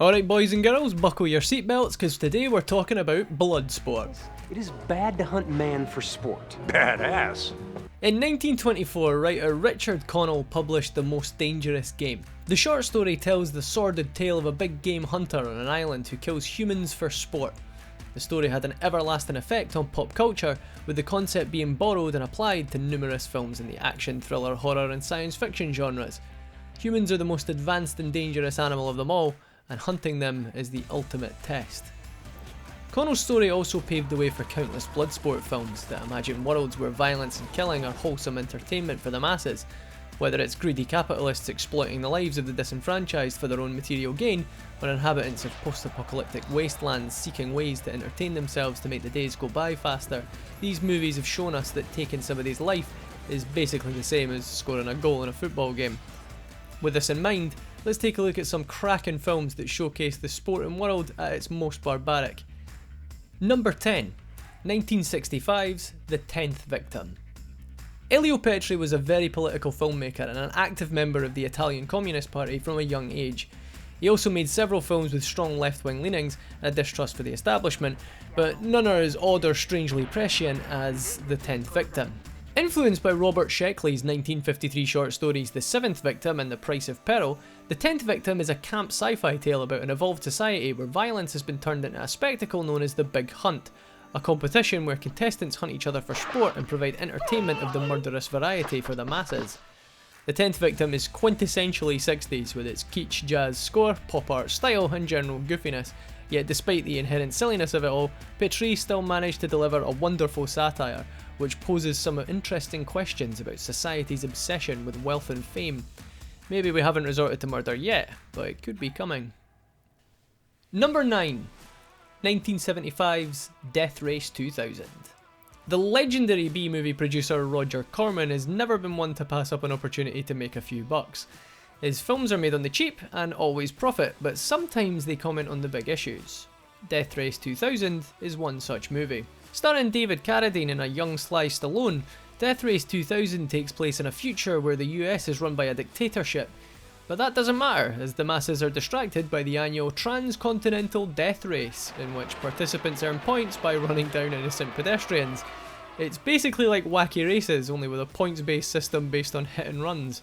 Alright boys and girls, buckle your seatbelts because today we're talking about Bloodsport. It is bad to hunt man for sport. Badass. In 1924, writer Richard Connell published The Most Dangerous Game. The short story tells the sordid tale of a big game hunter on an island who kills humans for sport. The story had an everlasting effect on pop culture, with the concept being borrowed and applied to numerous films in the action, thriller, horror and science fiction genres. Humans are the most advanced and dangerous animal of them all, and hunting them is the ultimate test. Connell's story also paved the way for countless Bloodsport films that imagine worlds where violence and killing are wholesome entertainment for the masses, whether it's greedy capitalists exploiting the lives of the disenfranchised for their own material gain, or inhabitants of post-apocalyptic wastelands seeking ways to entertain themselves to make the days go by faster. These movies have shown us that taking somebody's life is basically the same as scoring a goal in a football game. With this in mind, let's take a look at some cracking films that showcase the sporting world at its most barbaric. Number 10. 1965's The 10th Victim. Elio Petri was a very political filmmaker and an active member of the Italian Communist Party from a young age. He also made several films with strong left-wing leanings and a distrust for the establishment, but none are as odd or strangely prescient as The 10th Victim. Influenced by Robert Sheckley's 1953 short stories The 7th Victim and The Price of Peril, The 10th Victim is a camp sci-fi tale about an evolved society where violence has been turned into a spectacle known as the Big Hunt, a competition where contestants hunt each other for sport and provide entertainment of the murderous variety for the masses. The 10th Victim is quintessentially 60s with its kitsch jazz score, pop art style and general goofiness, yet despite the inherent silliness of it all, Petri still managed to deliver a wonderful satire which poses some interesting questions about society's obsession with wealth and fame. Maybe we haven't resorted to murder yet, but it could be coming. Number 9. 1975's Death Race 2000. The legendary B-movie producer Roger Corman has never been one to pass up an opportunity to make a few bucks. His films are made on the cheap and always profit, but sometimes they comment on the big issues. Death Race 2000 is one such movie. Starring David Carradine and a young Sly Stallone, Death Race 2000 takes place in a future where the US is run by a dictatorship. But that doesn't matter, as the masses are distracted by the annual Transcontinental Death Race, in which participants earn points by running down innocent pedestrians. It's basically like Wacky Races, only with a points-based system based on hit and runs.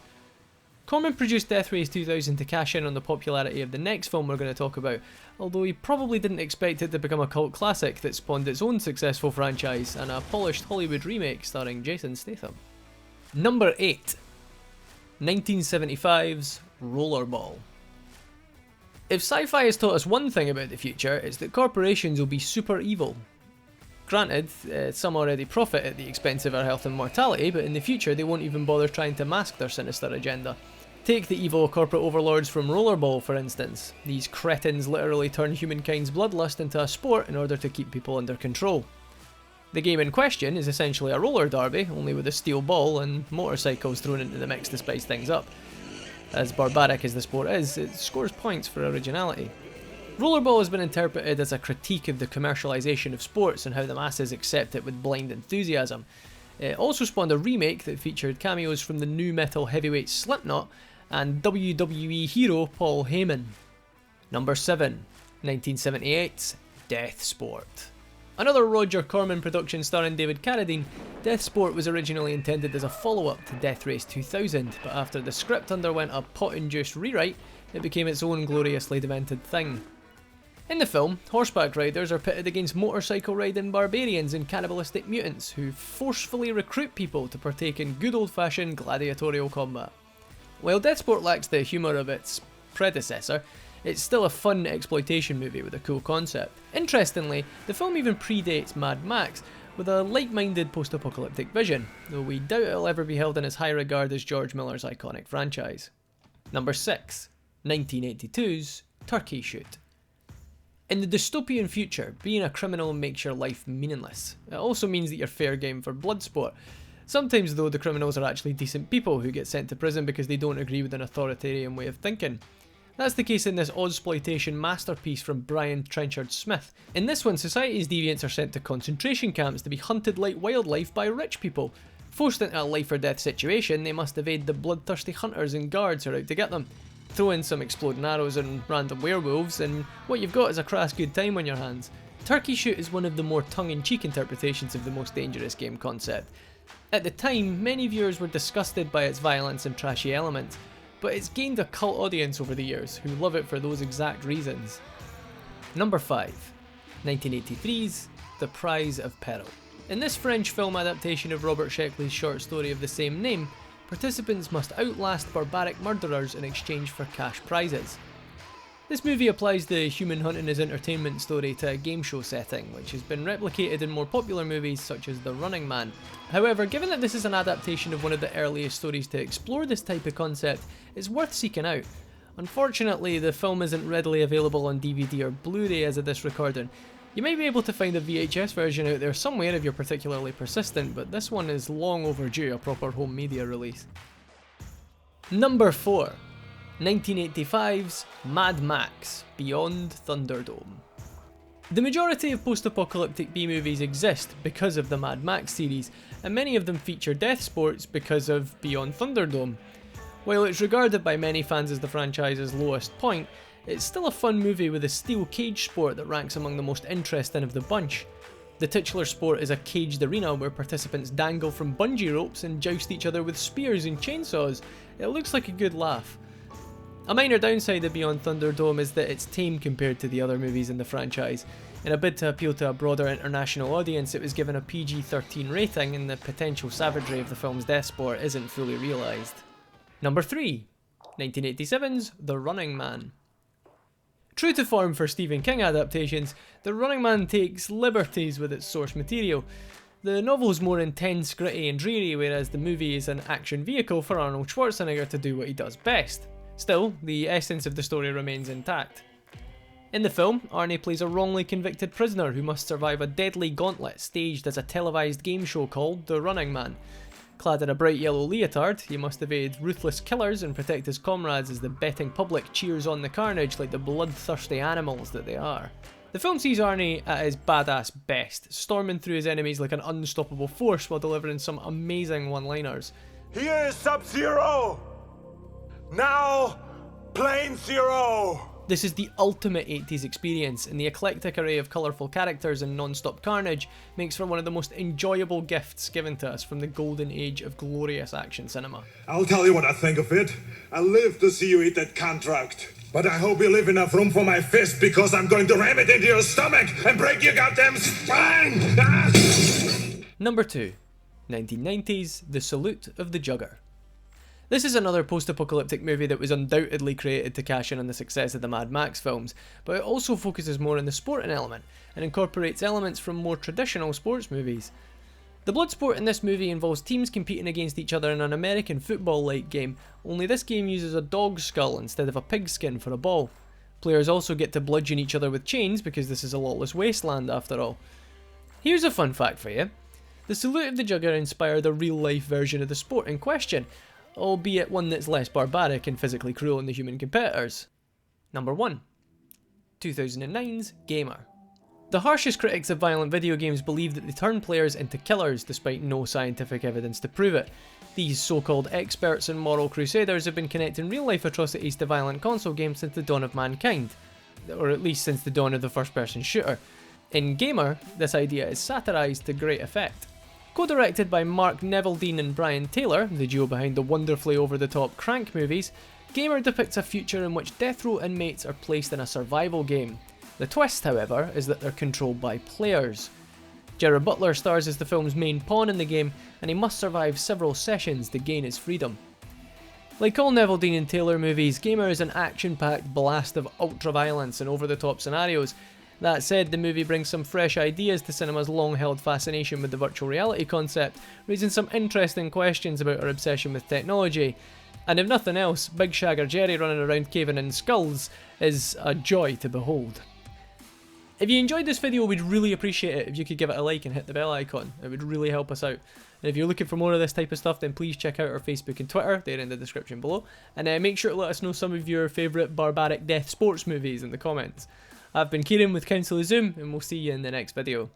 Corman produced Death Race 2000 to cash in on the popularity of the next film we're going to talk about, although he probably didn't expect it to become a cult classic that spawned its own successful franchise and a polished Hollywood remake starring Jason Statham. Number 8. 1975's Rollerball. If sci-fi has taught us one thing about the future, it's that corporations will be super evil. Granted, some already profit at the expense of our health and mortality, but in the future they won't even bother trying to mask their sinister agenda. Take the evil corporate overlords from Rollerball for instance. These cretins literally turn humankind's bloodlust into a sport in order to keep people under control. The game in question is essentially a roller derby, only with a steel ball and motorcycles thrown into the mix to spice things up. As barbaric as the sport is, it scores points for originality. Rollerball has been interpreted as a critique of the commercialisation of sports and how the masses accept it with blind enthusiasm. It also spawned a remake that featured cameos from the nu metal heavyweight Slipknot and WWE hero Paul Heyman. Number 7. 1978's Death Sport. Another Roger Corman production starring David Carradine, Death Sport was originally intended as a follow-up to Death Race 2000, but after the script underwent a pot-induced rewrite, it became its own gloriously demented thing. In the film, horseback riders are pitted against motorcycle-riding barbarians and cannibalistic mutants who forcefully recruit people to partake in good old-fashioned gladiatorial combat. While Death Sport lacks the humour of its predecessor, it's still a fun exploitation movie with a cool concept. Interestingly, the film even predates Mad Max, with a like-minded post-apocalyptic vision, though we doubt it'll ever be held in as high regard as George Miller's iconic franchise. Number 6. 1982's Turkey Shoot. In the dystopian future, being a criminal makes your life meaningless. It also means that you're fair game for Bloodsport. Sometimes though, the criminals are actually decent people who get sent to prison because they don't agree with an authoritarian way of thinking. That's the case in this Ozploitation masterpiece from Brian Trenchard Smith. In this one, society's deviants are sent to concentration camps to be hunted like wildlife by rich people. Forced into a life or death situation, they must evade the bloodthirsty hunters and guards who are out to get them. Throw in some exploding arrows and random werewolves, and what you've got is a crass good time on your hands. Turkey Shoot is one of the more tongue-in-cheek interpretations of the Most Dangerous Game concept. At the time, many viewers were disgusted by its violence and trashy elements, but it's gained a cult audience over the years who love it for those exact reasons. Number 5. 1983's The Prize of Peril. In this French film adaptation of Robert Sheckley's short story of the same name, participants must outlast barbaric murderers in exchange for cash prizes. This movie applies the human hunting as entertainment story to a game show setting, which has been replicated in more popular movies such as The Running Man. However, given that this is an adaptation of one of the earliest stories to explore this type of concept, it's worth seeking out. Unfortunately, the film isn't readily available on DVD or Blu-ray as of this recording. You might be able to find a VHS version out there somewhere if you're particularly persistent, but this one is long overdue a proper home media release. Number 4. 1985's Mad Max Beyond Thunderdome. The majority of post-apocalyptic B-movies exist because of the Mad Max series, and many of them feature death sports because of Beyond Thunderdome. While it's regarded by many fans as the franchise's lowest point, it's still a fun movie with a steel cage sport that ranks among the most interesting of the bunch. The titular sport is a caged arena where participants dangle from bungee ropes and joust each other with spears and chainsaws. It looks like a good laugh. A minor downside of Beyond Thunderdome is that it's tame compared to the other movies in the franchise. In a bid to appeal to a broader international audience, it was given a PG-13 rating, and the potential savagery of the film's death sport isn't fully realised. Number 3. 1987's The Running Man. True to form for Stephen King adaptations, The Running Man takes liberties with its source material. The novel is more intense, gritty and dreary, whereas the movie is an action vehicle for Arnold Schwarzenegger to do what he does best. Still, the essence of the story remains intact. In the film, Arnie plays a wrongly convicted prisoner who must survive a deadly gauntlet staged as a televised game show called The Running Man. Clad in a bright yellow leotard, he must evade ruthless killers and protect his comrades as the betting public cheers on the carnage like the bloodthirsty animals that they are. The film sees Arnie at his badass best, storming through his enemies like an unstoppable force while delivering some amazing one-liners. Here is Sub-Zero! Now, Plane Zero! This is the ultimate 80s experience, and the eclectic array of colourful characters and non-stop carnage makes for one of the most enjoyable gifts given to us from the golden age of glorious action cinema. I'll tell you what I think of it. I live to see you eat that contract. But I hope you leave enough room for my fist, because I'm going to ram it into your stomach and break your goddamn spine! Number 2. 1990's The Salute of the Jugger. This is another post-apocalyptic movie that was undoubtedly created to cash in on the success of the Mad Max films, but it also focuses more on the sporting element, and incorporates elements from more traditional sports movies. The blood sport in this movie involves teams competing against each other in an American football-like game, only this game uses a dog's skull instead of a pigskin for a ball. Players also get to bludgeon each other with chains because this is a lawless wasteland after all. Here's a fun fact for you. The Salute of the Jugger inspired a real-life version of the sport in question, albeit one that's less barbaric and physically cruel than the human competitors. Number 1. 2009's Gamer. The harshest critics of violent video games believe that they turn players into killers despite no scientific evidence to prove it. These so-called experts and moral crusaders have been connecting real-life atrocities to violent console games since the dawn of mankind, or at least since the dawn of the first-person shooter. In Gamer, this idea is satirised to great effect. Co-directed by Mark Neveldine and Brian Taylor, the duo behind the wonderfully over-the-top Crank movies, Gamer depicts a future in which death row inmates are placed in a survival game. The twist, however, is that they're controlled by players. Gerard Butler stars as the film's main pawn in the game, and he must survive several sessions to gain his freedom. Like all Neveldine and Taylor movies, Gamer is an action-packed blast of ultra-violence and over-the-top scenarios. That said, the movie brings some fresh ideas to cinema's long-held fascination with the virtual reality concept, raising some interesting questions about our obsession with technology. And if nothing else, Big Shagger Jerry running around caving in skulls is a joy to behold. If you enjoyed this video, we'd really appreciate it if you could give it a like and hit the bell icon. It would really help us out. And if you're looking for more of this type of stuff, then please check out our Facebook and Twitter, they're in the description below. And make sure to let us know some of your favourite barbaric death sports movies in the comments. I've been Kieran with Council of Zoom, and we'll see you in the next video.